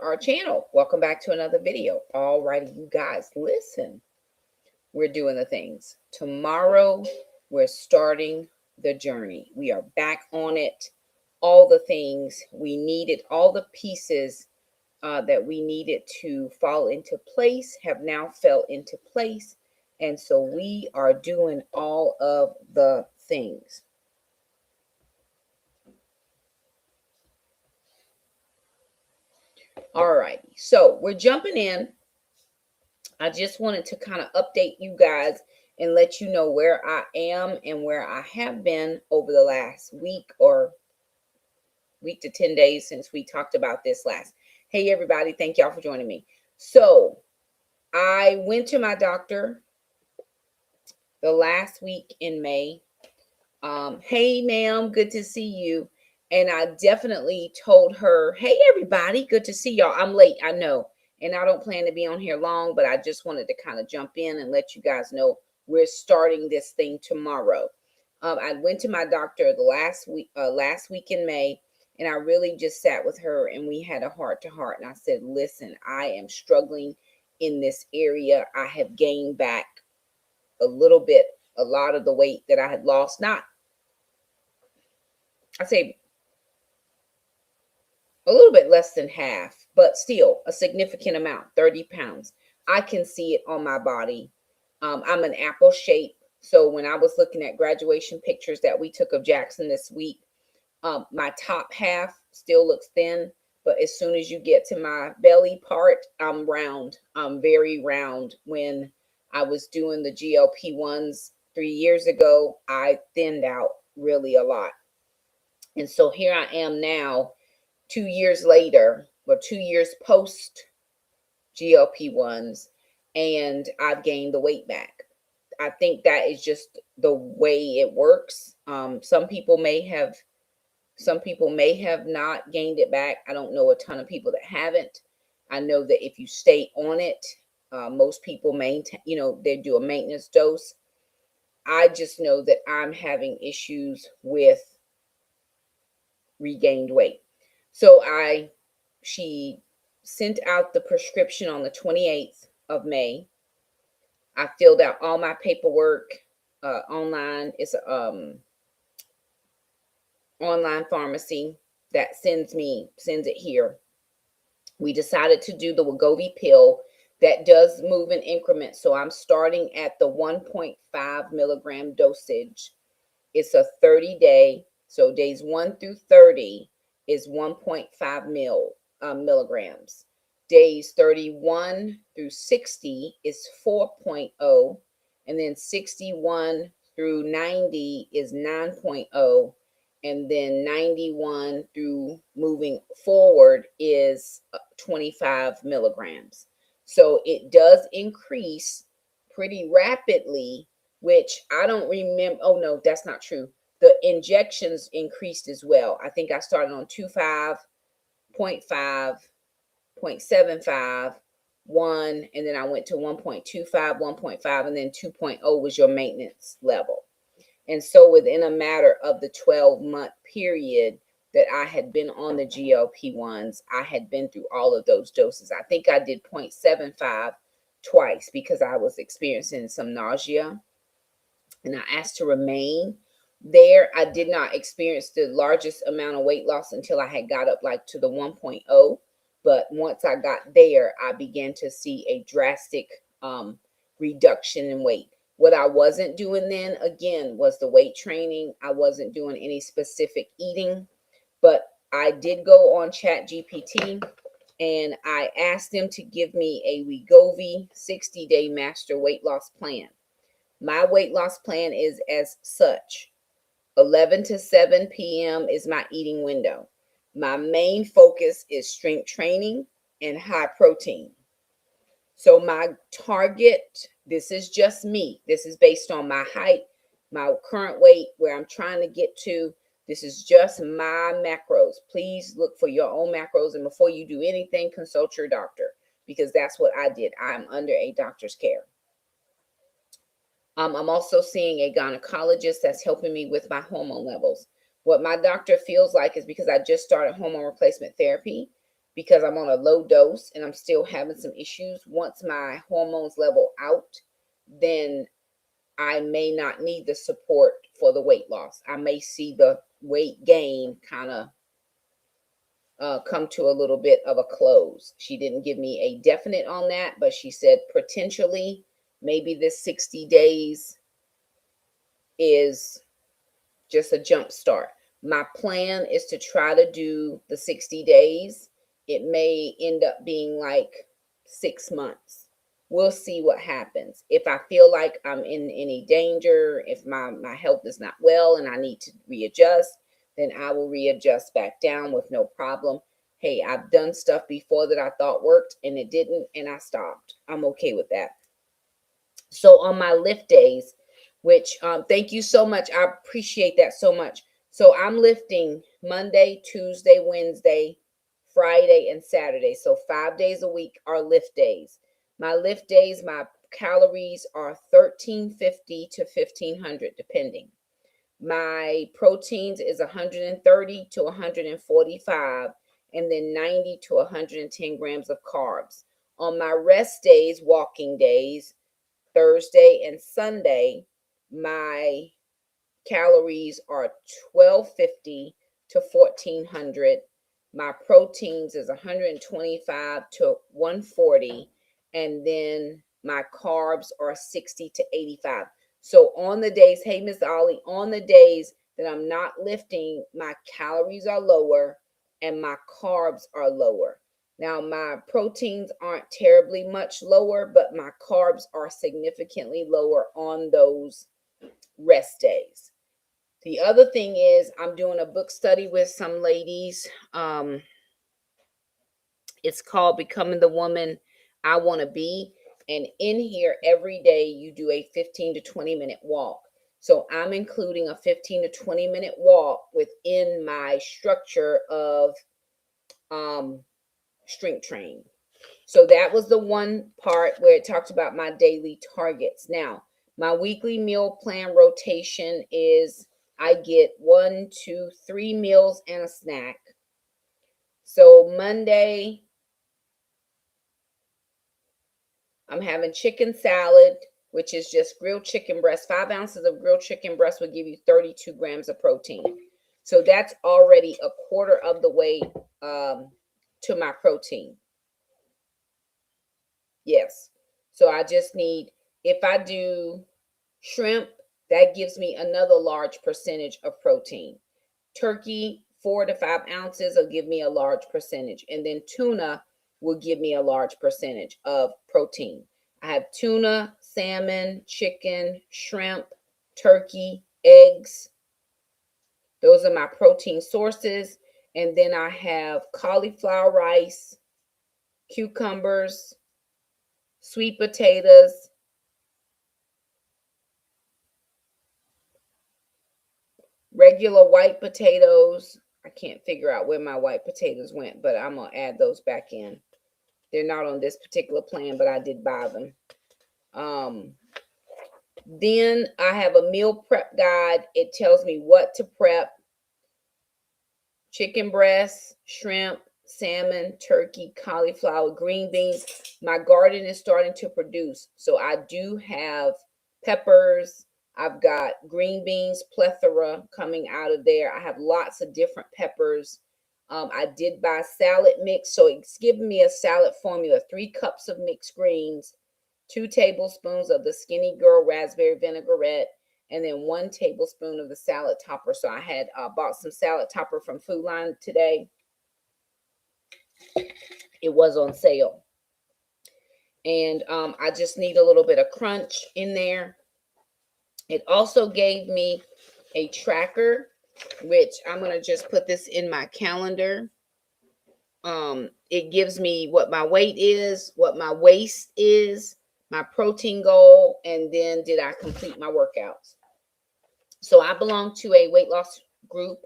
our channel. Welcome back to another video. Alrighty, you guys, listen. We're doing the things. Tomorrow, we're starting the journey. We are back on it. All the things we needed, all the pieces that we needed to fall into place have now fell into place. And so we are doing all of the things. All righty, so we're jumping in. I just wanted to kind of update you guys and let you know where I am and where I have been over the last week or week to 10 days since we talked about this last. Hey, everybody, thank y'all for joining me. So I went to my doctor the last week in May. Hey, ma'am, good to see you. And I definitely told her, hey, everybody, good to see y'all. I'm late, I know. And I don't plan to be on here long, but I just wanted to kind of jump in and let you guys know we're starting this thing tomorrow. I went to my doctor the last week in May, and I really just sat with her and we had a heart to heart. And I said, listen, I am struggling in this area. I have gained back a lot of the weight that I had lost. Not, I say a little bit less than half, but still a significant amount, 30 pounds. I can see it on my body. I'm an apple shape. So when I was looking at graduation pictures that we took of Jackson this week, my top half still looks thin, but as soon as you get to my belly part, I'm round. I'm very round. When I was doing the GLP-1s 3 years ago, I thinned out really a lot. And so here I am now, 2 years later, or 2 years post GLP-1s, and I've gained the weight back. I think that is just the way it works. Some people may have not gained it back. I don't know a ton of people that haven't. I know that if you stay on it, most people maintain, they do a maintenance dose. I just know that I'm having issues with regained weight. So she sent out the prescription on the 28th of May. I filled out all my paperwork online. It's a online pharmacy that sends it here. We decided to do the Wegovy pill that does move in increments. So I'm starting at the 1.5 milligram dosage. It's a 30-day. So days 1 through 30 is 1.5 milligrams. Days 31 through 60 is 4.0. And then 61 through 90 is 9.0. And then 91 through moving forward is 25 milligrams. So it does increase pretty rapidly, which I don't remember. Oh, no, that's not true. The injections increased as well. I think I started on 2.5, 0.5, 0.75, 1, and then I went to 1.25, 1.5, and then 2.0 was your maintenance level. And so within a matter of the 12-month period that I had been on the GLP-1s, I had been through all of those doses. I think I did 0.75 twice because I was experiencing some nausea, and I asked to remain there. I did not experience the largest amount of weight loss until I had got up like to the 1.0. But once I got there, I began to see a drastic reduction in weight. What I wasn't doing then, again, was the weight training. I wasn't doing any specific eating, but I did go on ChatGPT and I asked them to give me a Wegovy 60-day master weight loss plan. My weight loss plan is as such. 11 to 7 p.m. is my eating window. My main focus is strength training and high protein. So my target, this is just me. This is based on my height, my current weight, where I'm trying to get to. This is just my macros. Please look for your own macros. And before you do anything, consult your doctor, because that's what I did. I'm under a doctor's care. I'm also seeing a gynecologist that's helping me with my hormone levels. What my doctor feels like is because I just started hormone replacement therapy, because I'm on a low dose and I'm still having some issues. Once my hormones level out, then I may not need the support for the weight loss. I may see the weight gain kind of come to a little bit of a close. She didn't give me a definite on that, but she said potentially maybe this 60 days is just a jump start. My plan is to try to do the 60 days. It may end up being like 6 months. We'll see what happens. If I feel like I'm in any danger, if my health is not well and I need to readjust, then I will readjust back down with no problem. Hey, I've done stuff before that I thought worked and it didn't, and I stopped. I'm okay with that. So on my lift days, which thank you so much. I appreciate that so much. So I'm lifting Monday, Tuesday, Wednesday, Friday, and Saturday. So 5 days a week are lift days. My lift days, my calories are 1350 to 1500 depending. My proteins is 130 to 145, and then 90 to 110 grams of carbs. On my rest days, walking days, Thursday and Sunday, my calories are 1250 to 1400. My proteins is 125 to 140, and then my carbs are 60 to 85. So on the days, hey Miss Ollie, on the days that I'm not lifting, my calories are lower and my carbs are lower. Now, my proteins aren't terribly much lower, but my carbs are significantly lower on those rest days. The other thing is I'm doing a book study with some ladies. It's called Becoming the Woman I Want to Be. And in here, every day you do a 15 to 20 minute walk. So I'm including a 15 to 20 minute walk within my structure of strength training. So that was the one part where it talked about my daily targets. Now, my weekly meal plan rotation is I get 1, 2, 3 meals and a snack. So Monday, I'm having chicken salad, which is just grilled chicken breast. 5 ounces of grilled chicken breast will give you 32 grams of protein. So that's already a quarter of the way to my protein. Yes. So I just need, if I do shrimp, that gives me another large percentage of protein. Turkey, 4 to 5 ounces will give me a large percentage. And then tuna will give me a large percentage of protein. I have tuna, salmon, chicken, shrimp, turkey, eggs. Those are my protein sources. And then I have cauliflower rice, cucumbers, sweet potatoes, regular white potatoes. I can't figure out where my white potatoes went, but I'm going to add those back in. They're not on this particular plan, but I did buy them. Then I have a meal prep guide. It tells me what to prep. Chicken breast, shrimp, salmon, turkey, cauliflower, green beans. My garden is starting to produce. So I do have peppers. I've got green beans, plethora coming out of there. I have lots of different peppers. I did buy salad mix. So it's giving me a salad formula, 3 cups of mixed greens, 2 tablespoons of the Skinny Girl raspberry vinaigrette, and then 1 tablespoon of the salad topper. So I had bought some salad topper from Food Line today. It was on sale. And I just need a little bit of crunch in there. It also gave me a tracker, which I'm going to just put this in my calendar. It gives me what my weight is, what my waist is, my protein goal, and then did I complete my workouts. So I belong to a weight loss group.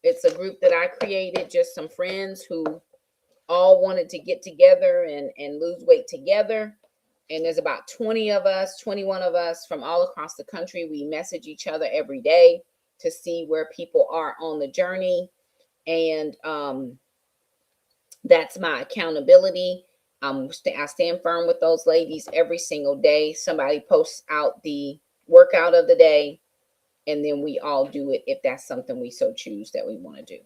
It's a group that I created, just some friends who all wanted to get together and lose weight together. And there's about 20 of us, 21 of us from all across the country. We message each other every day to see where people are on the journey. And That's my accountability. I stand firm with those ladies every single day. Somebody posts out the workout of the day, and then we all do it if that's something we so choose that we want to do.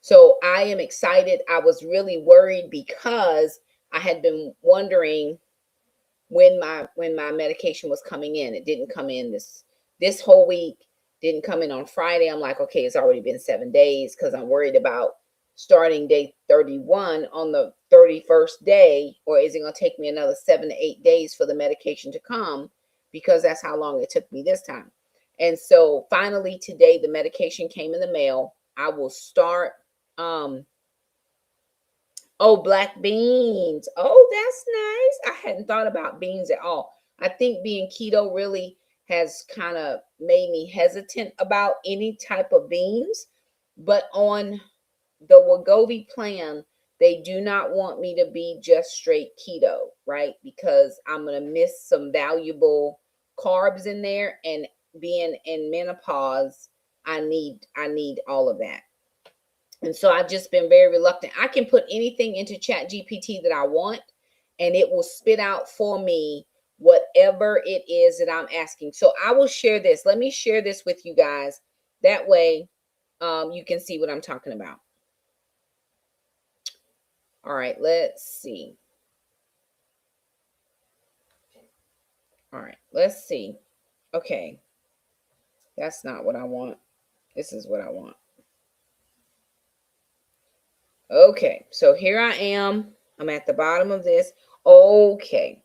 So I am excited. I was really worried because I had been wondering when my medication was coming in. It didn't come in this whole week, didn't come in on Friday. I'm like, okay, it's already been 7 days, because I'm worried about starting day 31 on the 31st day, or is it going to take me another 7 to 8 days for the medication to come, because that's how long it took me this time. And so finally today the medication came in the mail. I will start. Oh, black beans. Oh, that's nice. I hadn't thought about beans at all. I think being keto really has kind of made me hesitant about any type of beans. But on the Wegovy plan, they do not want me to be just straight keto, right? Because I'm going to miss some valuable carbs in there. And being in menopause, I need all of that. And so I've just been very reluctant. I can put anything into Chat GPT that I want, and it will spit out for me whatever it is that I'm asking. So I will share this. Let me share this with you guys. That way you can see what I'm talking about. All right, let's see. All right, let's see. Okay, that's not what I want. This is what I want. Okay, so here I am. I'm at the bottom of this. Okay.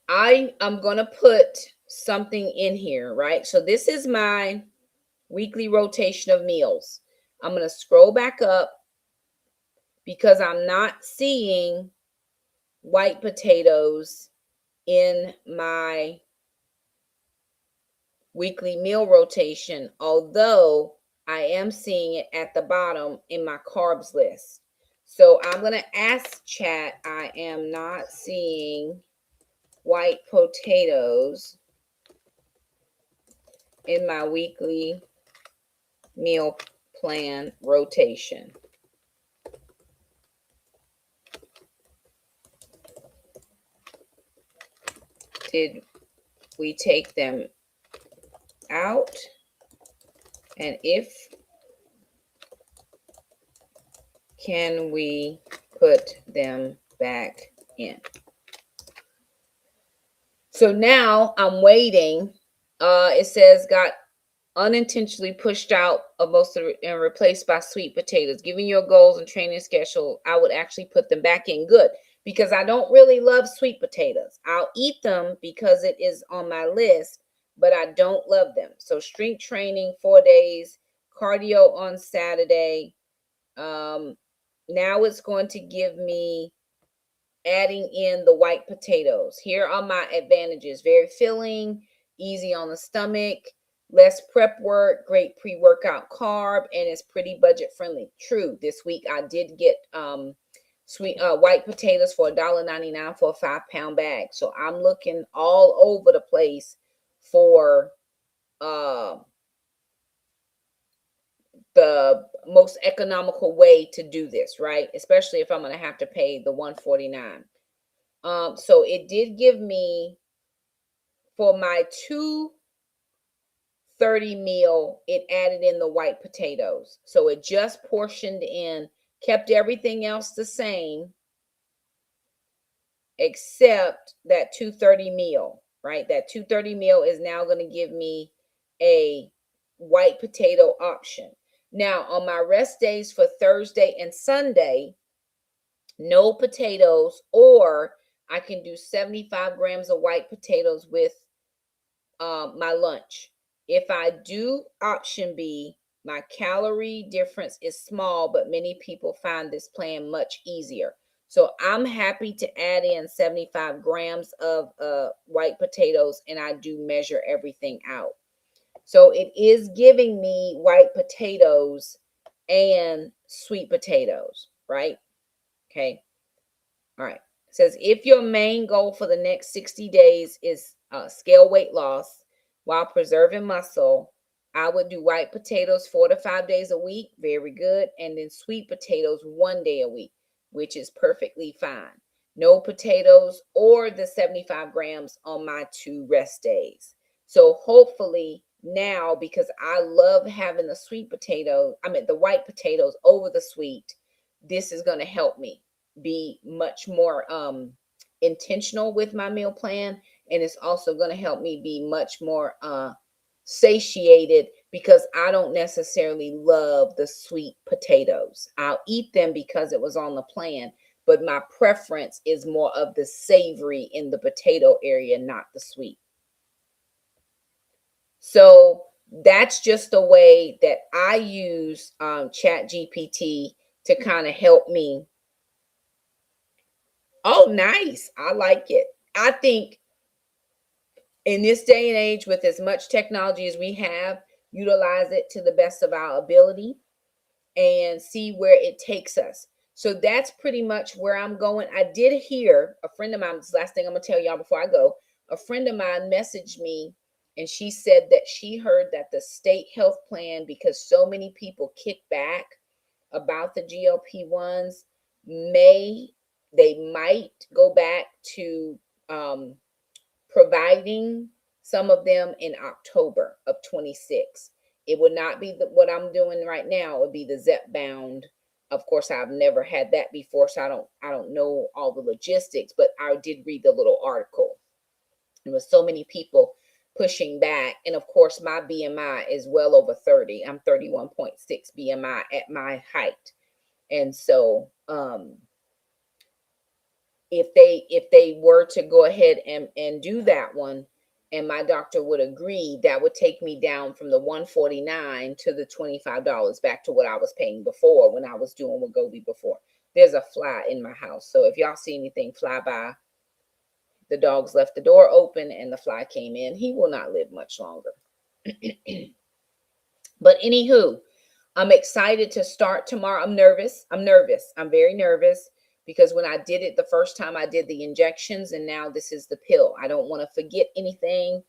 I am going to put something in here, right? So this is my weekly rotation of meals. I'm going to scroll back up because I'm not seeing white potatoes in my weekly meal rotation, although I am seeing it at the bottom in my carbs list. So I'm going to ask chat, I am not seeing white potatoes in my weekly meal plan rotation. Did we take them out? And if, can we put them back in? So now I'm waiting. It says got unintentionally pushed out of most of it and replaced by sweet potatoes. Given your goals and training schedule, I would actually put them back in. Good, because I don't really love sweet potatoes. I'll eat them because it is on my list, but I don't love them. So strength training 4 days, cardio on Saturday. Now it's going to give me adding in the white potatoes. Here are my advantages: very filling, easy on the stomach, less prep work, great pre-workout carb, and it's pretty budget friendly. True, this week I did get sweet white potatoes for $1.99 for a 5-pound bag. So I'm looking all over the place for the most economical way to do this, right? Especially if I'm going to have to pay the $149. So it did give me, for my 2:30 meal, it added in the white potatoes. So it just portioned in, kept everything else the same except that 2:30 meal, right? That 2:30 meal is now going to give me a white potato option. Now, on my rest days for Thursday and Sunday, no potatoes, or I can do 75 grams of white potatoes with my lunch. If I do option B, my calorie difference is small, but many people find this plan much easier. So I'm happy to add in 75 grams of white potatoes, and I do measure everything out. So it is giving me white potatoes and sweet potatoes, right? Okay. All right. It says if your main goal for the next 60 days is scale weight loss while preserving muscle, I would do white potatoes 4 to 5 days a week. Very good. And then sweet potatoes 1 day a week, which is perfectly fine. No potatoes or the 75 grams on my 2 rest days. So hopefully now, because I love having the the white potatoes over the sweet, this is going to help me be much more intentional with my meal plan. And it's also going to help me be much more satiated, because I don't necessarily love the sweet potatoes. I'll eat them because it was on the plan, but my preference is more of the savory in the potato area, not the sweet. So that's just a way that I use Chat GPT to kind of help me. Oh, nice. I like it. I think in this day and age, with as much technology as we have, utilize it to the best of our ability and see where it takes us. So that's pretty much where I'm going. I did hear a friend of mine, this last thing I'm going to tell y'all before I go. A friend of mine messaged me, and she said that she heard that the state health plan, because so many people kick back about the GLP-1s, they might go back to providing some of them in October of 26. It would not be what I'm doing right now. It would be the Zepbound. Of course, I've never had that before, so I don't know all the logistics, but I did read the little article. There was so many people pushing back. And of course, my BMI is well over 30. I'm 31.6 BMI at my height. And so if they were to go ahead and do that one, and my doctor would agree, that would take me down from the $149 to the $25, back to what I was paying before when I was doing Wegovy before. There's a fly in my house, so if y'all see anything fly by, the dogs left the door open and the fly came in. He will not live much longer. But anywho, I'm excited to start tomorrow. I'm nervous. I'm very nervous, because when I did it the first time, I did the injections, and now this is the pill. I don't want to forget anything,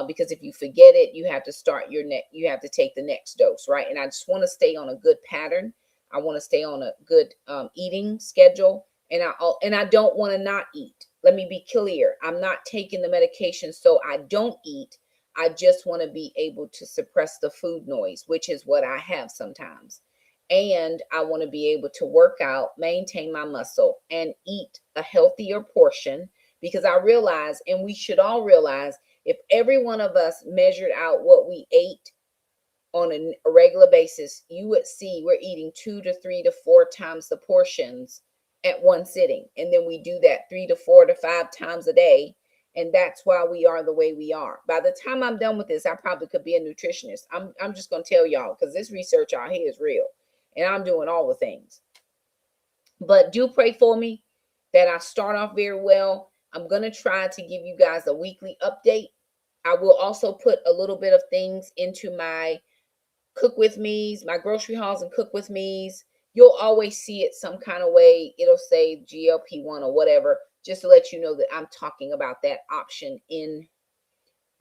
because if you forget it, you have to you have to take the next dose, right? And I just want to stay on a good pattern. I want to stay on a good eating schedule, and I don't want to not eat. Let me be clear. I'm not taking the medication so I don't eat. I just want to be able to suppress the food noise, which is what I have sometimes. And I want to be able to work out, maintain my muscle, and eat a healthier portion, because I realize, and we should all realize, if every one of us measured out what we ate on a regular basis, you would see we're eating 2 to 3 to 4 times the portions at one sitting. And then we do that 3 to 4 to 5 times a day. And that's why we are the way we are. By the time I'm done with this, I probably could be a nutritionist. I'm just going to tell y'all, because this research out here is real. And I'm doing all the things. But do pray for me that I start off very well. I'm going to try to give you guys a weekly update. I will also put a little bit of things into my cook with me's, my grocery hauls and cook with me's. You'll always see it some kind of way. It'll say GLP-1 or whatever, just to let you know that I'm talking about that option in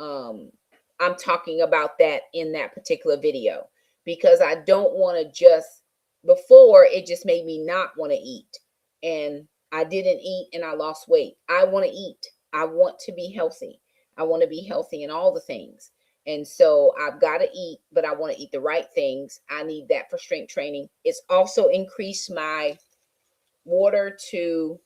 I'm talking about that in that particular video, because I don't want to just, before it just made me not want to eat, and I didn't eat and I lost weight. I want to eat. I want to be healthy. I want to be healthy in all the things. And so I've got to eat, but I want to eat the right things. I need that for strength training. It's also increased my water to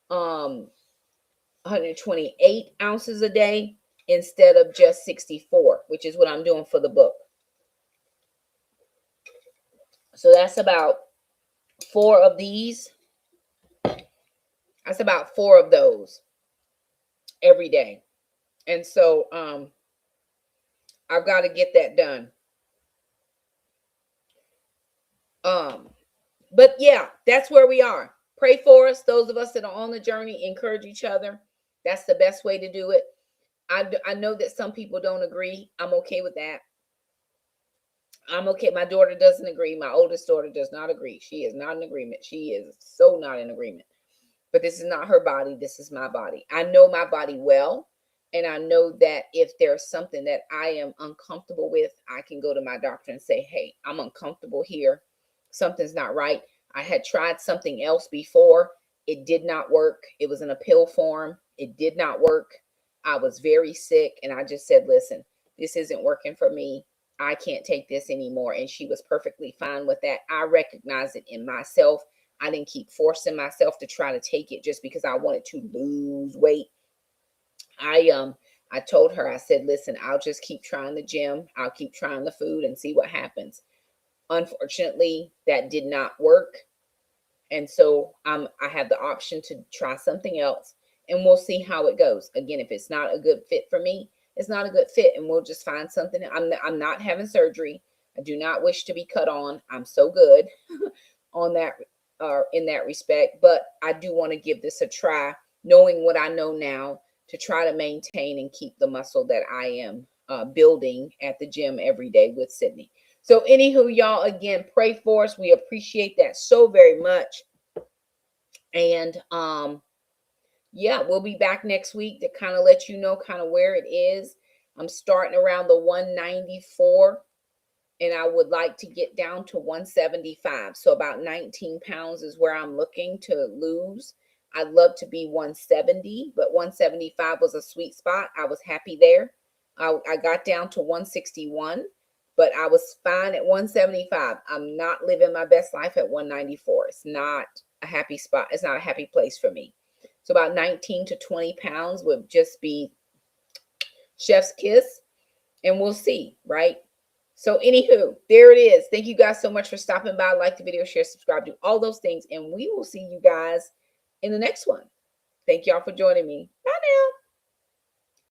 128 ounces a day instead of just 64, which is what I'm doing for the book. So that's about 4 of these. That's about 4 of those every day. And so I've got to get that done. But yeah, that's where we are. Pray for us. Those of us that are on the journey, encourage each other. That's the best way to do it. I know that some people don't agree. I'm okay with that. I'm okay. My daughter doesn't agree. My oldest daughter does not agree. She is not in agreement. She is so not in agreement. But this is not her body. This is my body. I know my body well. And I know that if there's something that I am uncomfortable with, I can go to my doctor and say, hey, I'm uncomfortable here. Something's not right. I had tried something else before. It did not work. It was in a pill form. It did not work. I was very sick. And I just said, listen, this isn't working for me. I can't take this anymore. And she was perfectly fine with that. I recognize it in myself. I didn't keep forcing myself to try to take it just because I wanted to lose weight. I told her, I said, listen, I'll just keep trying the gym. I'll keep trying the food and see what happens. Unfortunately, that did not work. And so I have the option to try something else, and we'll see how it goes. Again, if it's not a good fit for me, it's not a good fit, and we'll just find something. I'm not having surgery. I do not wish to be cut on. I'm so good on that in that respect, but I do want to give this a try, knowing what I know now, to try to maintain and keep the muscle that I am building at the gym every day with Sydney. So anywho, y'all, again, pray for us. We appreciate that so very much. And yeah, we'll be back next week to kind of let you know kind of where it is. I'm starting around the 194, and I would like to get down to 175. So about 19 pounds is where I'm looking to lose. I'd love to be 170, but 175 was a sweet spot. I was happy there. I got down to 161, but I was fine at 175. I'm not living my best life at 194. It's not a happy spot. It's not a happy place for me. So about 19 to 20 pounds would just be chef's kiss, and we'll see, right? So anywho, there it is. Thank you guys so much for stopping by. Like the video, share, subscribe, do all those things, and we will see you guys in the next one. Thank y'all for joining me. Bye now.